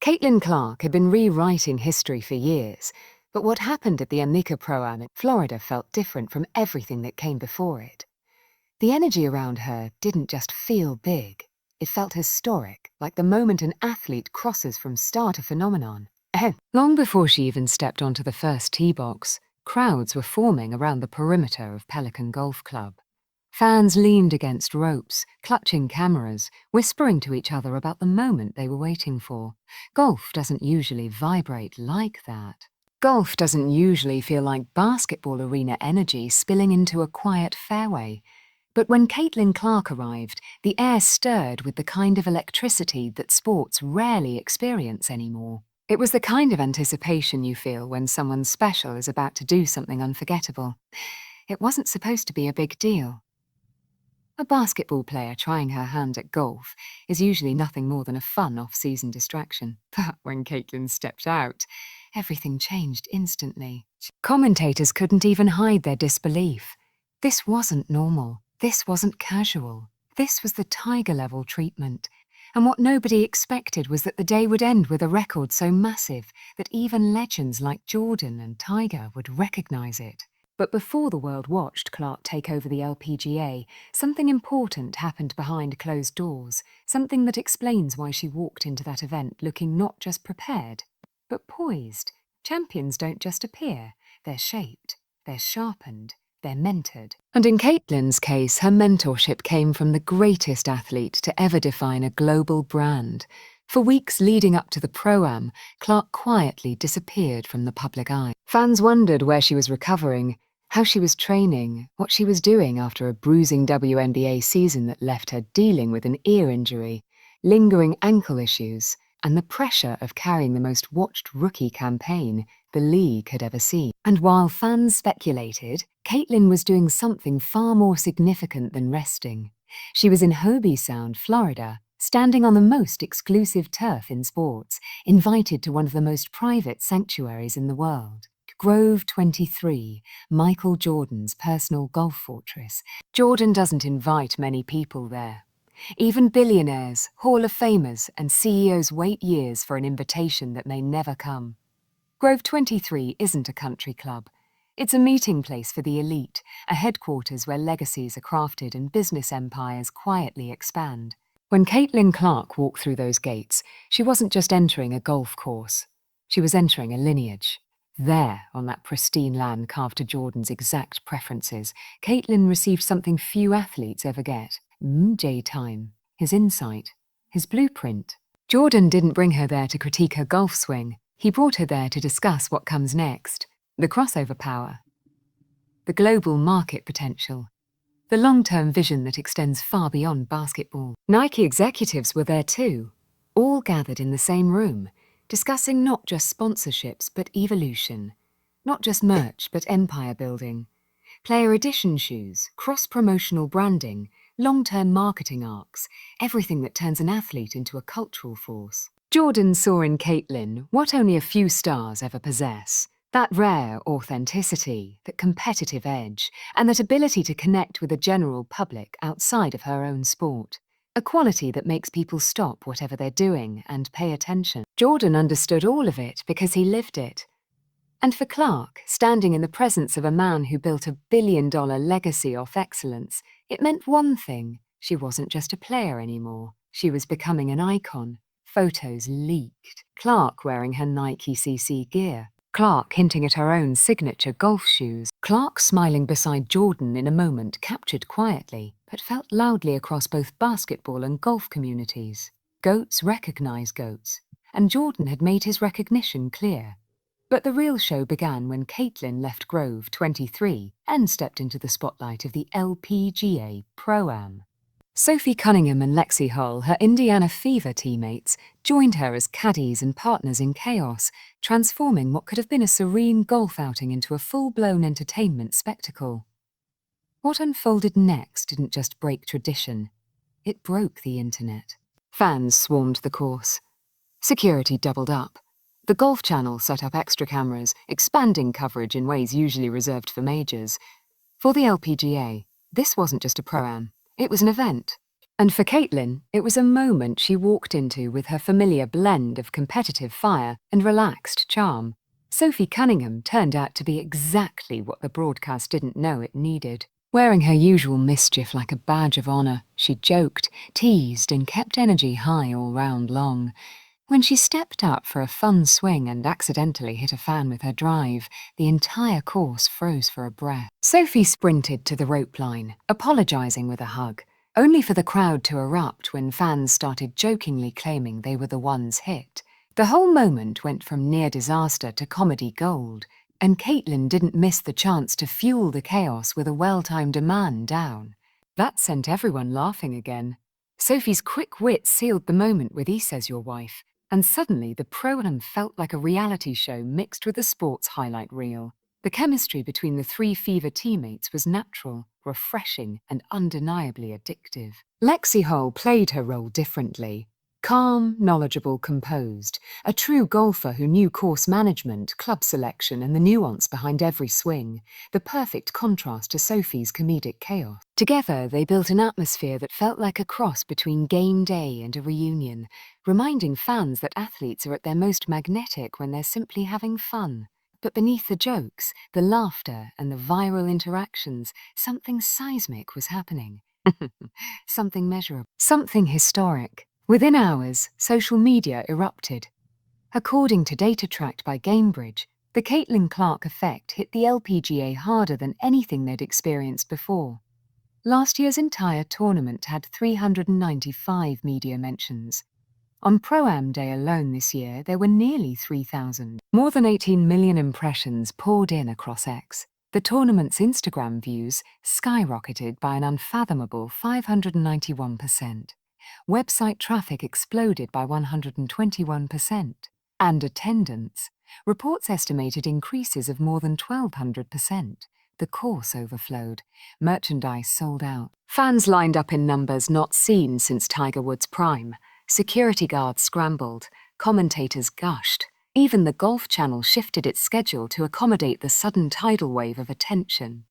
Caitlin Clark had been rewriting history for years, but what happened at the Annika Pro-Am in Florida felt different from everything that came before it. The energy around her didn't just feel big, it felt historic, like the moment an athlete crosses from star to phenomenon. Long before she even stepped onto the first tee box, crowds were forming around the perimeter of Pelican Golf Club. Fans leaned against ropes, clutching cameras, whispering to each other about the moment they were waiting for. Golf doesn't usually vibrate like that. Golf doesn't usually feel like basketball arena energy spilling into a quiet fairway. But when Caitlin Clark arrived, the air stirred with the kind of electricity that sports rarely experience anymore. It was the kind of anticipation you feel when someone special is about to do something unforgettable. It wasn't supposed to be a big deal. A basketball player trying her hand at golf is usually nothing more than a fun off-season distraction. But when Caitlin stepped out, everything changed instantly. Commentators couldn't even hide their disbelief. This wasn't normal. This wasn't casual. This was the Tiger-level treatment. And what nobody expected was that the day would end with a record so massive that even legends like Jordan and Tiger would recognize it. But before the world watched Clark take over the LPGA, something important happened behind closed doors, something that explains why she walked into that event looking not just prepared, but poised. Champions don't just appear, they're shaped, they're sharpened, they're mentored. And in Caitlin's case, her mentorship came from the greatest athlete to ever define a global brand. For weeks leading up to the Pro-Am, Clark quietly disappeared from the public eye. Fans wondered where she was recovering, how she was training, what she was doing after a bruising WNBA season that left her dealing with an ear injury, lingering ankle issues, and the pressure of carrying the most watched rookie campaign the league had ever seen. And while fans speculated, Caitlin was doing something far more significant than resting. She was in Hobie Sound, Florida, standing on the most exclusive turf in sports, invited to one of the most private sanctuaries in the world. Grove 23, Michael Jordan's personal golf fortress. Jordan doesn't invite many people there. Even billionaires, Hall of Famers, and CEOs wait years for an invitation that may never come. Grove 23 isn't a country club. It's a meeting place for the elite, a headquarters where legacies are crafted and business empires quietly expand. When Caitlin Clark walked through those gates, she wasn't just entering a golf course. She was entering a lineage. There, on that pristine land carved to Jordan's exact preferences, Caitlin received something few athletes ever get. J time, his insight, his blueprint. Jordan didn't bring her there to critique her golf swing. He brought her there to discuss what comes next. The crossover power, the global market potential, the long-term vision that extends far beyond basketball. Nike executives were there too, all gathered in the same room, discussing not just sponsorships but evolution, not just merch but empire building, player edition shoes, cross-promotional branding, long-term marketing arcs, everything that turns an athlete into a cultural force. Jordan saw in Caitlin what only a few stars ever possess, that rare authenticity, that competitive edge, and that ability to connect with the general public outside of her own sport. A quality that makes people stop whatever they're doing and pay attention. Jordan understood all of it because he lived it. And for Clark, standing in the presence of a man who built a billion-dollar legacy off excellence, it meant one thing: she wasn't just a player anymore. She was becoming an icon. Photos leaked. Clark wearing her Nike CC gear. Clark hinting at her own signature golf shoes. Clark smiling beside Jordan in a moment captured quietly, but felt loudly across both basketball and golf communities. Goats recognize goats, and Jordan had made his recognition clear. But the real show began when Caitlin left Grove 23 and stepped into the spotlight of the LPGA Pro-Am. Sophie Cunningham and Lexi Hull, her Indiana Fever teammates, joined her as caddies and partners in chaos, transforming what could have been a serene golf outing into a full-blown entertainment spectacle. What unfolded next didn't just break tradition, it broke the internet. Fans swarmed the course. Security doubled up. The Golf Channel set up extra cameras, expanding coverage in ways usually reserved for majors. For the LPGA, this wasn't just a Pro-Am. It was an event. And for Caitlin, it was a moment she walked into with her familiar blend of competitive fire and relaxed charm. Sophie Cunningham turned out to be exactly what the broadcast didn't know it needed. Wearing her usual mischief like a badge of honor, she joked, teased, and kept energy high all round long. When she stepped up for a fun swing and accidentally hit a fan with her drive, the entire course froze for a breath. Sophie sprinted to the rope line, apologizing with a hug, only for the crowd to erupt when fans started jokingly claiming they were the ones hit. The whole moment went from near disaster to comedy gold, and Caitlin didn't miss the chance to fuel the chaos with a well-timed man down. That sent everyone laughing again. Sophie's quick wit sealed the moment with "He Says Your Wife," and suddenly the Pro-Am felt like a reality show mixed with a sports highlight reel. The chemistry between the three Fever teammates was natural, refreshing, and undeniably addictive. Lexi Hull played her role differently. Calm, knowledgeable, composed, a true golfer who knew course management, club selection, and the nuance behind every swing, the perfect contrast to Sophie's comedic chaos. Together, they built an atmosphere that felt like a cross between game day and a reunion, reminding fans that athletes are at their most magnetic when they're simply having fun. But beneath the jokes, the laughter, and the viral interactions, something seismic was happening. Something measurable. Something historic. Within hours, social media erupted. According to data tracked by Gamebridge, the Caitlin Clark effect hit the LPGA harder than anything they'd experienced before. Last year's entire tournament had 395 media mentions. On Pro-Am Day alone this year, there were nearly 3,000. More than 18 million impressions poured in across X. The tournament's Instagram views skyrocketed by an unfathomable 591%. Website traffic exploded by 121%. And attendance. Reports estimated increases of more than 1,200%. The course overflowed. Merchandise sold out. Fans lined up in numbers not seen since Tiger Woods' prime. Security guards scrambled. Commentators gushed. Even the Golf Channel shifted its schedule to accommodate the sudden tidal wave of attention.